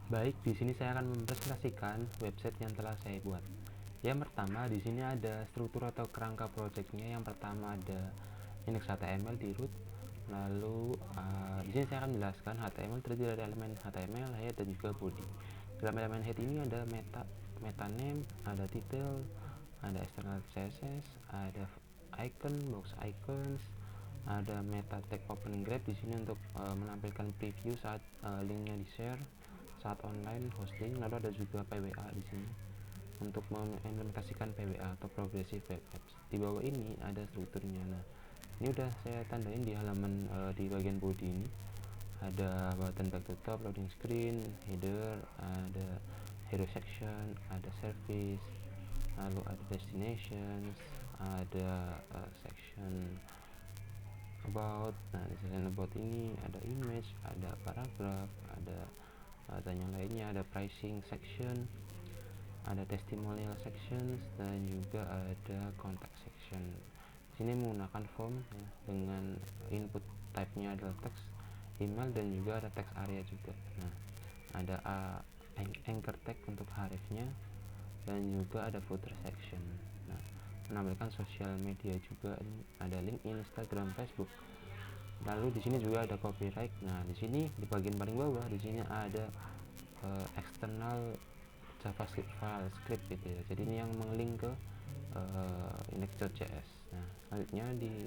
Baik, di sini saya akan mempresentasikan website yang telah saya buat. Yang pertama, di sini ada struktur atau kerangka projectnya. Yang pertama ada index HTML di root. Lalu di sini saya akan menjelaskan HTML terdiri dari elemen HTML, head, dan juga body. Dalam elemen head ini ada meta name, ada title, ada external CSS, ada icon, box icons, ada meta tag opening graph di sini untuk menampilkan preview saat linknya di share saat online hosting. Lalu ada juga PWA di sini untuk mengimplementasikan PWA atau progressive web apps. Di bawah ini ada strukturnya. Nah, ini udah saya tandain di halaman di bagian body ini. Ada button back to top, loading screen, header, ada hero section, ada service, lalu ada destinations, ada section about. Nah, di section about ini ada image, ada paragraph, ada yang lainnya, ada pricing section, ada testimonial sections, dan juga ada contact section. Sini menggunakan form ya, dengan input type-nya adalah text, email, dan juga ada text area juga. Nah, ada anchor tag untuk hrefnya, dan juga ada footer section. Nah, menampilkan sosial media juga, ini ada link Instagram, Facebook. Lalu di sini juga ada copyright. Nah, di sini di bagian paling bawah di sini ada external JavaScript file script gitu ya. Jadi ini yang menglink ke index.js. Nah, selanjutnya di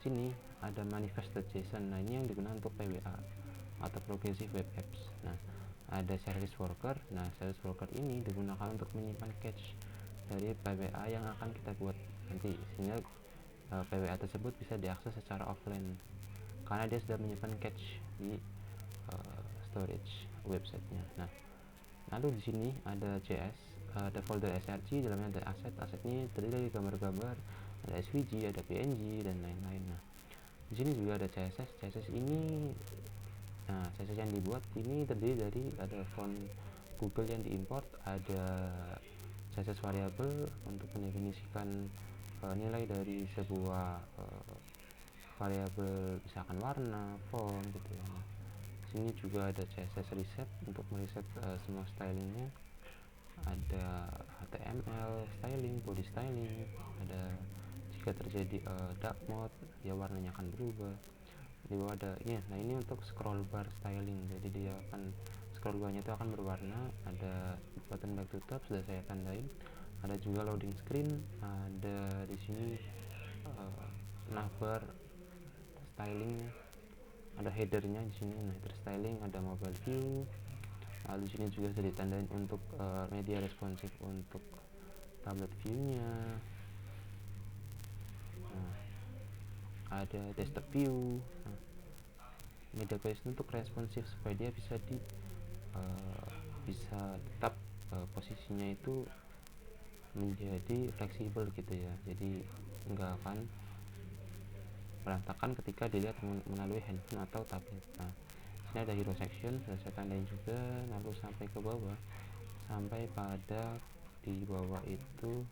sini ada manifest.json. Nah, ini yang digunakan untuk PWA atau progressive web apps. Nah, ada service worker. Nah, service worker ini digunakan untuk menyimpan cache dari PWA yang akan kita buat nanti, sehingga PWA tersebut bisa diakses secara offline karena dia sudah menyimpan cache di storage websitenya. Nah, lalu di sini ada JS, ada folder src, dalamnya ada aset ini terdiri dari gambar-gambar, ada svg, ada png, dan lain-lain. Nah, di sini juga ada CSS ini. Nah, CSS yang dibuat ini terdiri dari ada font Google yang diimport, ada CSS variabel untuk mendefinisikan nilai dari sebuah variabel, misalkan warna, font gitu ya. Nah, sini juga ada CSS reset untuk mereset semua stylingnya. Ada HTML styling, body styling, ada jika terjadi dark mode ya warnanya akan berubah. Di bawah ada ini. Nah, ini untuk scroll bar styling, jadi dia akan scroll barnya itu akan berwarna. Ada button back to top sudah saya tandain, ada juga loading screen, ada di sini navbar stylingnya, ada headernya di sini. Nah, header styling, ada mobile view. Lalu sini juga sudah ditandain untuk media responsif untuk tablet view-nya. Nah, ada desktop view. Nah, media base untuk responsif supaya dia bisa bisa tetap posisinya itu menjadi fleksibel gitu ya, jadi nggak akan berantakan ketika dilihat melalui handphone atau tablet. Nah, ini ada hero section sudah saya tandain juga. Lalu sampai ke bawah, sampai pada di bawah itu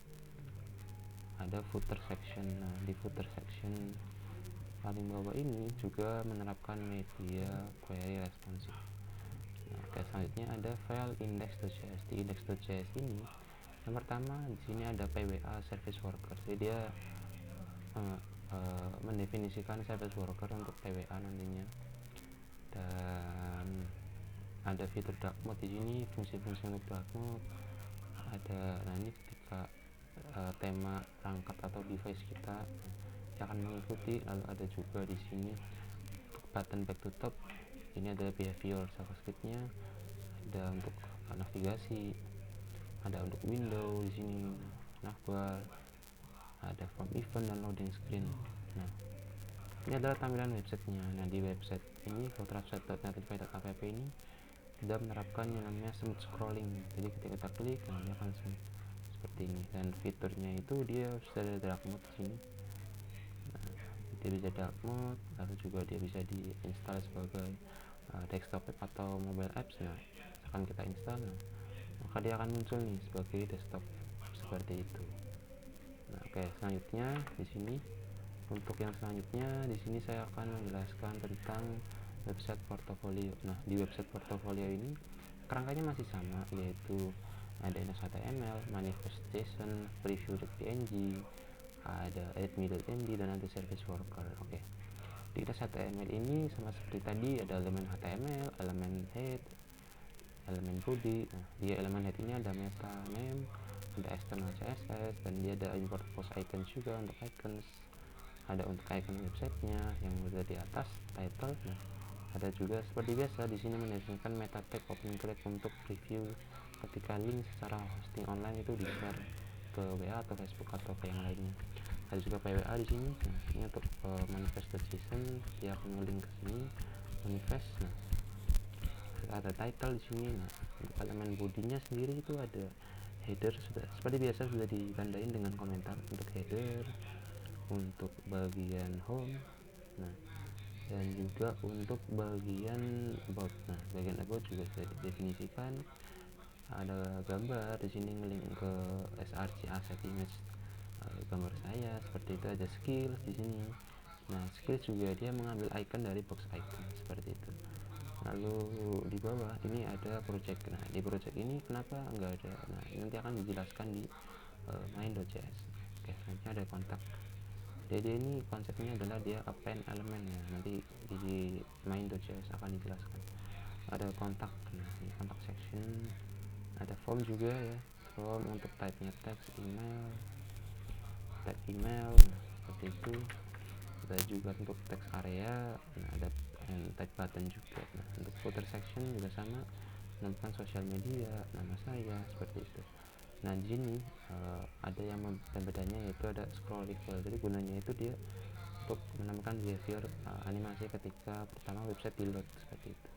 ada footer section. Nah, di footer section paling bawah ini juga menerapkan media query responsive. Nah, selanjutnya ada file index.js. Di index.js ini yang pertama di sini ada PWA service worker, jadi dia mendefinisikan service worker untuk PWA nantinya. Dan ada fitur dark mode di sini, fungsi-fungsi untuk dark mode ada. Nah, ini ketika tema perangkat atau device kita akan mengikuti. Lalu ada juga di sini button back to top, ini ada behavior JavaScript-nya, ada untuk navigasi, ada untuk window di sini, navbar, ada from event dan loading screen. Nah, ini adalah tampilan websitenya. Nah, di website ini photograph.netlify.app ini sudah menerapkan yang namanya smooth scrolling, jadi ketika kita klik nah dia akan seperti ini. Dan fiturnya itu dia sudah ada dark mode di sini. Nah, dia bisa dark mode, lalu juga dia bisa diinstal sebagai desktop app atau mobile apps. Nah, akan kita install, nah, maka dia akan muncul nih sebagai desktop app seperti itu. Nah, oke, selanjutnya di sini untuk yang selanjutnya di sini saya akan menjelaskan tentang website portfolio. Nah, di website portfolio ini kerangkanya masih sama, yaitu ada index.html, manifest.json, preview.png, ada adme.md, dan ada service worker. Oke. Di index.html ini sama seperti tadi, ada elemen HTML, elemen head, elemen body. Nah, di elemen head ini ada meta name, ada external CSS, dan dia ada import post icons juga untuk icons. Ada untuk icon websitenya yang berada di atas title. Nah, ada juga seperti biasa di sini mendesainkan meta tag open click untuk preview ketika link secara hosting online itu di share ke WA atau Facebook atau ke yang lainnya. Ada juga PWA di sini. Nah, ini untuk manifest.json, dia akan link ke sini manifest. Nah, ada title di sini. Nah, untuk elemen bodinya sendiri itu ada header, sudah seperti biasa sudah ditandain dengan komentar untuk header, untuk bagian home, nah, dan juga untuk bagian about. Nah, bagian about juga sudah didefinisikan. Ada gambar di sini ngelink ke src asset image, gambar saya seperti itu. Ada skills di sini. Nah, skills juga dia mengambil icon dari box icon seperti itu. Lalu di bawah ini ada project. Nah, di project ini kenapa enggak ada, nah nanti akan dijelaskan di main.js. Oke, selanjutnya ada kontak. Jadi ini konsepnya adalah dia append elemen ya, nanti di main.js akan dijelaskan. Ada kontak. Nah, ini kontak section. Ada form juga ya, form untuk type-nya text, email, type email. Nah, seperti itu. Ada juga untuk text area. Nah, ada type button juga. Nah, untuk footer section juga sama, menentukan sosial media, nama saya, seperti itu. Nah, di sini ada yang bedanya, yaitu ada scroll reveal. Jadi gunanya itu dia untuk menambahkan behavior animasi ketika pertama website di load, seperti itu.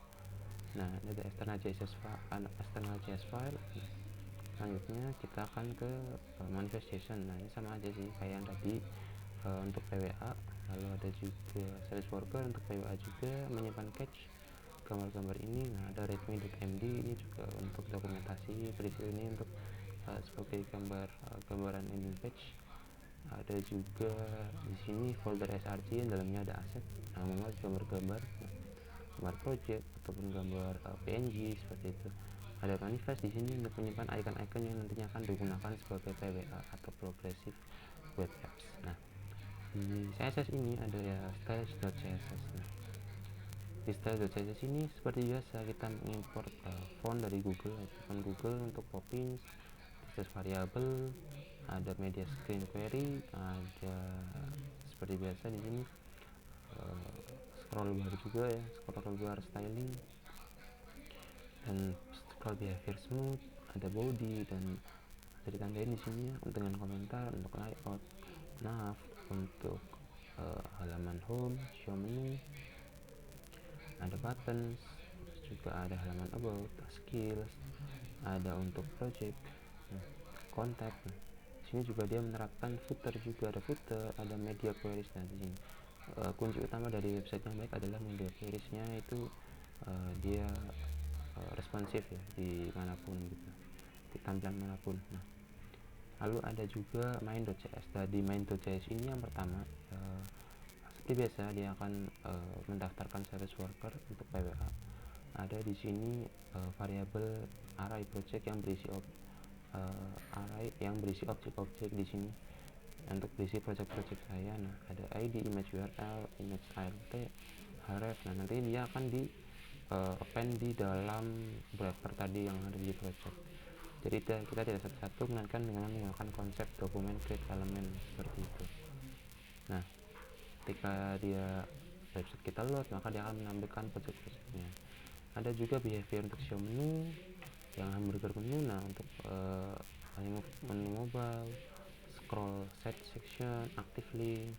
Nah, ini ada external JS file. Selanjutnya kita akan ke manifestation. Nah, ini sama aja sih kayak yang tadi untuk PWA. Lalu ada juga service worker untuk PWA juga, menyimpan cache gambar-gambar ini. Nah, ada readme.md, ini juga untuk dokumentasi. Preview ini untuk sebagai gambaran ending page. Ada juga di sini folder src yang dalamnya ada aset, nah, memuat gambar-gambar, gambar project ataupun gambar png seperti itu. Ada manifest di sini untuk menyimpan icon-icon yang nantinya akan digunakan sebagai PWA atau progressive web apps. Nah, di CSS ini ada ya styles.css. Nah, di styles.css ini seperti biasa kita mengimport font dari Google, font Google untuk Poppins, terus variabel, ada media screen query, ada seperti biasa di sini scroll bar juga ya, scroll bar styling, dan scroll behavior smooth, ada body, dan ditandain di sini ya, dengan komentar untuk layout, nav, untuk halaman home, show menu, ada buttons, juga ada halaman about, skills, ada untuk project, contact. Sini juga dia menerapkan footer, juga ada footer, ada media queries. Dan di sini kunci utama dari website yang baik adalah media queriesnya itu dia responsif ya di manapun gitu, di tampilan manapun. Nah, lalu ada juga main.js. Di main.js ini yang pertama seperti biasa dia akan mendaftarkan service worker untuk PWA. Ada di sini variabel array project yang berisi array yang berisi objek-objek di sini untuk berisi project-project saya. Nah, ada ID, image URL, image alt, href. Nah, nanti dia akan di append di dalam wrapper tadi yang ada di project. Jadi kita tidak satu-satu, melainkan dengan menggunakan konsep dokumen create element seperti itu. Nah, ketika dia website kita load, maka dia akan menampilkan project-projectnya. Ada juga behavior untuk show menu yang hamburger menu. Nah, untuk menu mobile, scroll set section, active link,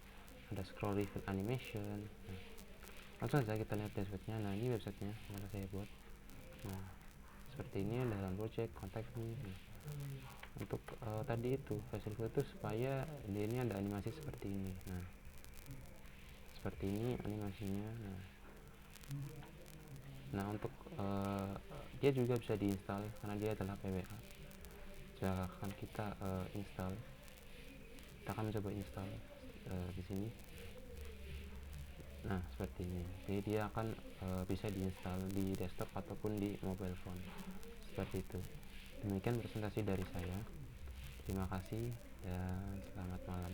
ada scroll reveal animation. Nah, langsung saja kita lihat dashboardnya. Nah, ini websitenya yang saya buat. Nah, seperti ini dalam project contact me. Nah, untuk tadi itu hasil foto supaya dia ini ada animasi seperti ini. Nah, seperti ini animasinya. Nah, untuk dia juga bisa diinstal karena dia adalah PWA. Silahkan kita install. Kita akan mencoba install di sini. Nah, seperti ini. Jadi dia akan bisa diinstal di desktop ataupun di mobile phone. Seperti itu. Demikian presentasi dari saya. Terima kasih dan selamat malam.